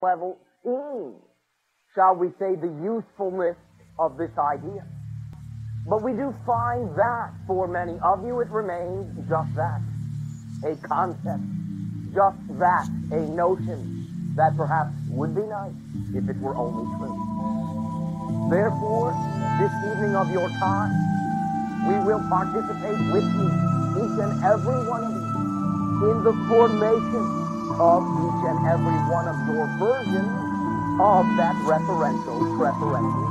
level seeing, shall we say, the usefulness of this idea. But we do find that for many of you it remains just that, a concept, just that, a notion that perhaps would be nice if it were only true. Therefore, this evening of your time, we will participate with you, each and every one of you, in the formation of each and every one of your versions of that referential preferential.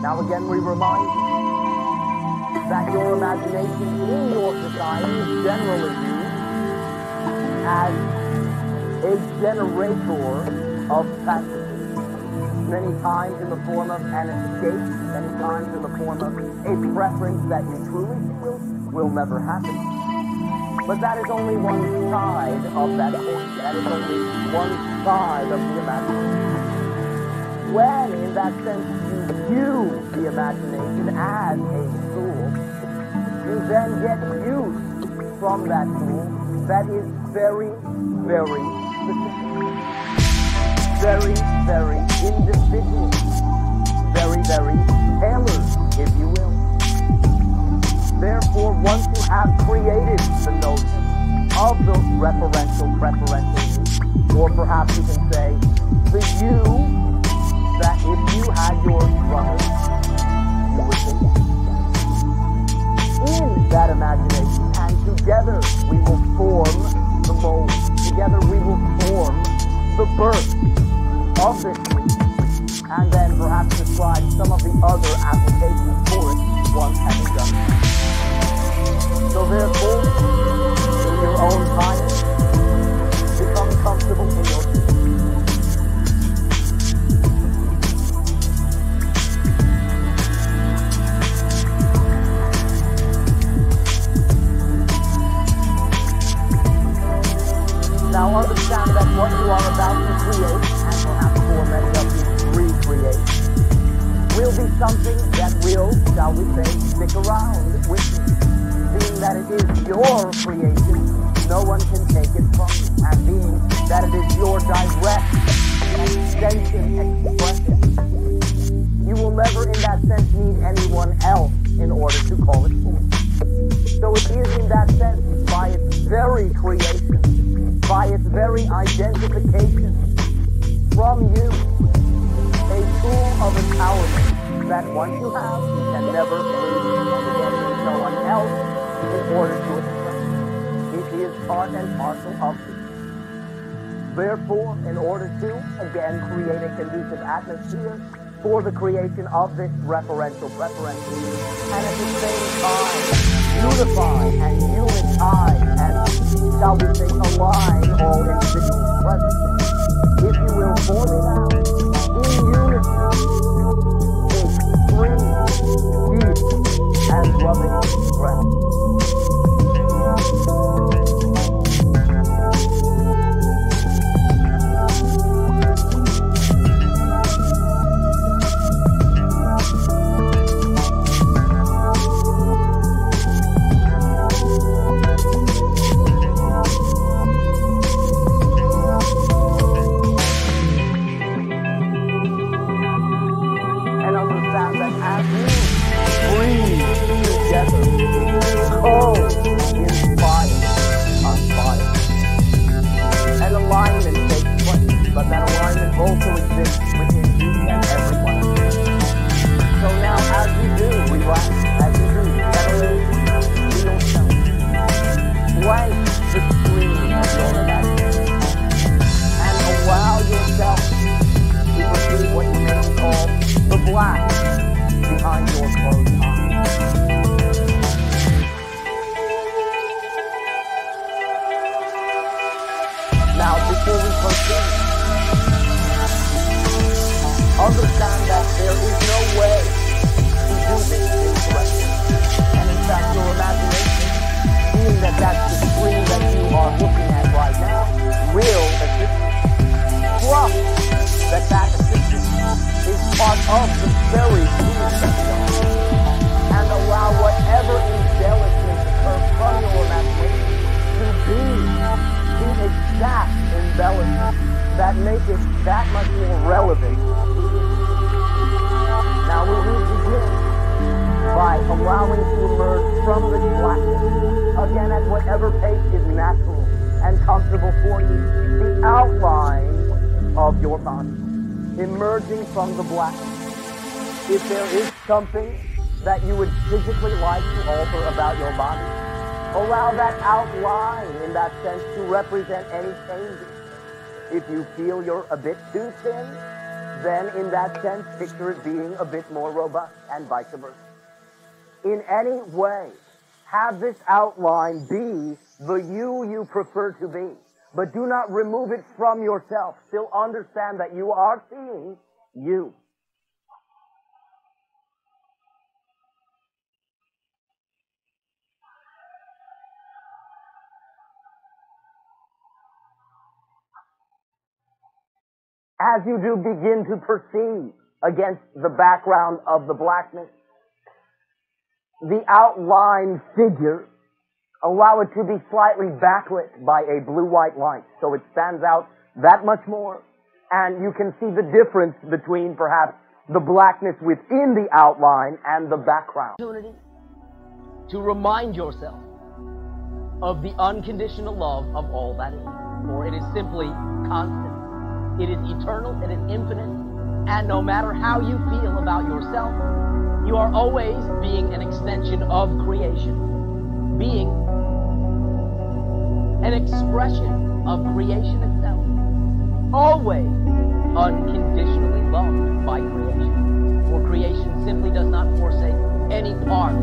Now again, we remind you that your imagination in your society is generally used as a generator of fantasy. Many times in the form of an escape, many times in the form of a preference that you truly feel will never happen. But that is only one side of that coin. That is only one side of the imagination. When, in that sense, you use the imagination as a tool, you then get use from that tool that is very, very specific. Very, very individual. Very, very tailored, if you will. Therefore, once you have created the notion of the referential, preferential you, or perhaps you can say, the you, that if you had your brother, you would think. In that imagination, and together we will form the mold. Together we will form the birth of this dream, and then perhaps describe some of the other applications for it once having done it. So therefore, in your own time, become comfortable in your seat. Now understand that what you are about to create, and perhaps for many of you recreate, will be something that will, shall we say, stick around with you. Being that it is your creation, no one can take it from you. And being that it is your direct extension, expression, you will never in that sense need anyone else in order to call it forth. So it is in that sense, by its very creation, by its very identification from you, a tool of empowerment that once you have, you can never leave again no one else in order to express it. It is part and parcel of you. Therefore, in order to, again, create a conducive atmosphere for the creation of this referential, preferential, and at the same time, unify and unitize and, shall we say, align all individuals present. If you will, form it out in unity, a free, deep, and loving breath. Understand that there is no way to do this incorrectly. And in fact, your imagination, being that that's the screen that you are looking at right now, will assist you. Trust that that assistance is part of the very tool that you are. And allow whatever embellishments occur from your imagination to be the exact embellishment that make it that much more relevant. Now we begin by allowing to emerge from this blackness, again at whatever pace is natural and comfortable for you, the outline of your body, emerging from the blackness. If there is something that you would physically like to alter about your body, allow that outline in that sense to represent any changes. If you feel you're a bit too thin, then in that sense, picture it being a bit more robust, and vice versa. In any way, have this outline be the you prefer to be, but do not remove it from yourself. Still understand that you are seeing you. As you do begin to perceive against the background of the blackness, the outline figure, allow it to be slightly backlit by a blue-white light, so it stands out that much more, and you can see the difference between perhaps the blackness within the outline and the background. To remind yourself of the unconditional love of all that is, for it is simply constant. It is eternal, it is infinite, and no matter how you feel about yourself, you are always being an extension of creation, being an expression of creation itself, always unconditionally loved by creation, for creation simply does not forsake any part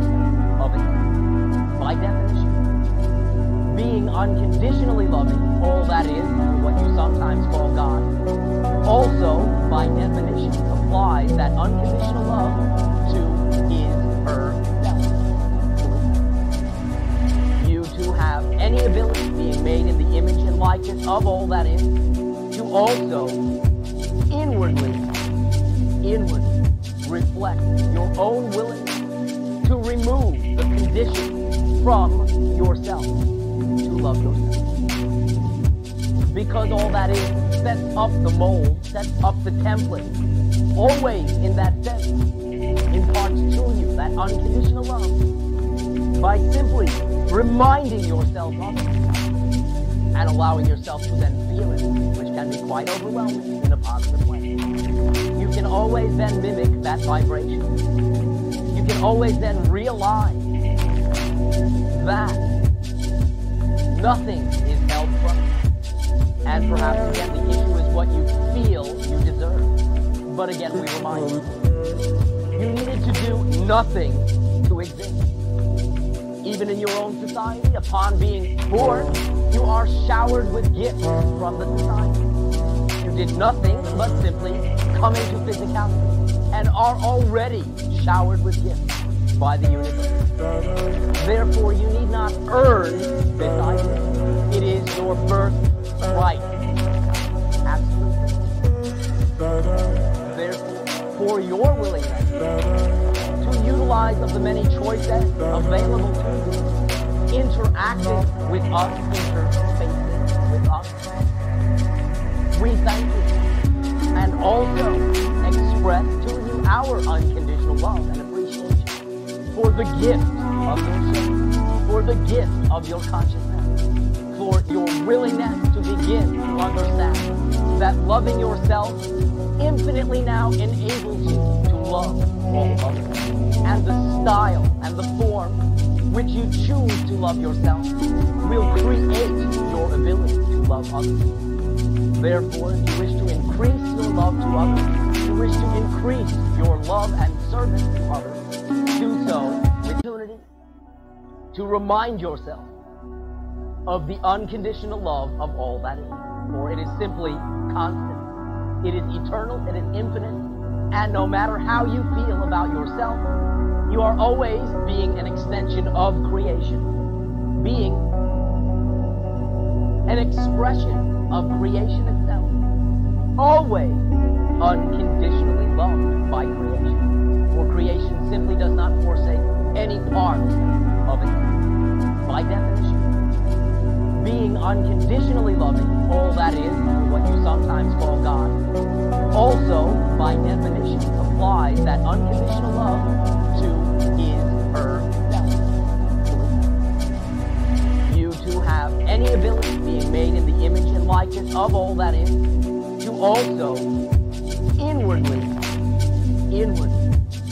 of it. By definition, being unconditionally loving all that is, or what you sometimes call God, also, by definition, applies that unconditional love to his, herself. You to have any ability being made in the image and likeness of all that is, to also inwardly reflect your own willingness to remove the condition from yourself, to love yourself. Because all that is sets up the mold, sets up the template, always in that sense, imparts to you that unconditional love by simply reminding yourself of it and allowing yourself to then feel it, which can be quite overwhelming in a positive way. You can always then mimic that vibration. You can always then realize that nothing is held from you. And perhaps, again, the issue is what you feel you deserve. But again, we remind you, you needed to do nothing to exist. Even in your own society, upon being born, you are showered with gifts from the society. You did nothing but simply come into physicality and are already showered with gifts by the universe. Therefore, you need not earn this idea. It is your birthright. Absolutely. Therefore, for your willingness to utilize of the many choices available to you, interacting with us, interfacing with us, we thank you, and also express to you our unconditional love and appreciation for the gift of your soul, for the gift of your consciousness, for your willingness to begin to understand that loving yourself infinitely now enables you to love all others. And the style and the form which you choose to love yourself will create your ability to love others. Therefore, if you wish to increase your love to others, if you wish to increase your love and service to others, do so with opportunity to remind yourself of the unconditional love of all that is, for it is simply constant. It is eternal, it is infinite, and no matter how you feel about yourself, you are always being an extension of creation, being an expression of creation itself, always unconditionally loved by creation, for creation simply does not forsake any part of it. By definition, being unconditionally loving, all that is, what you sometimes call God, also, by definition, applies that unconditional love to his, herself. You to have any ability, being made in the image and likeness of all that is, to also inwardly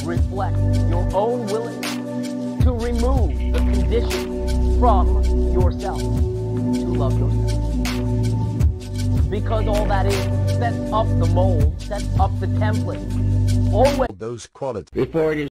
reflect your own willingness to remove the condition from yourself, to love yourself. Because all that is sets up the mold, sets up the template, always those qualities before it is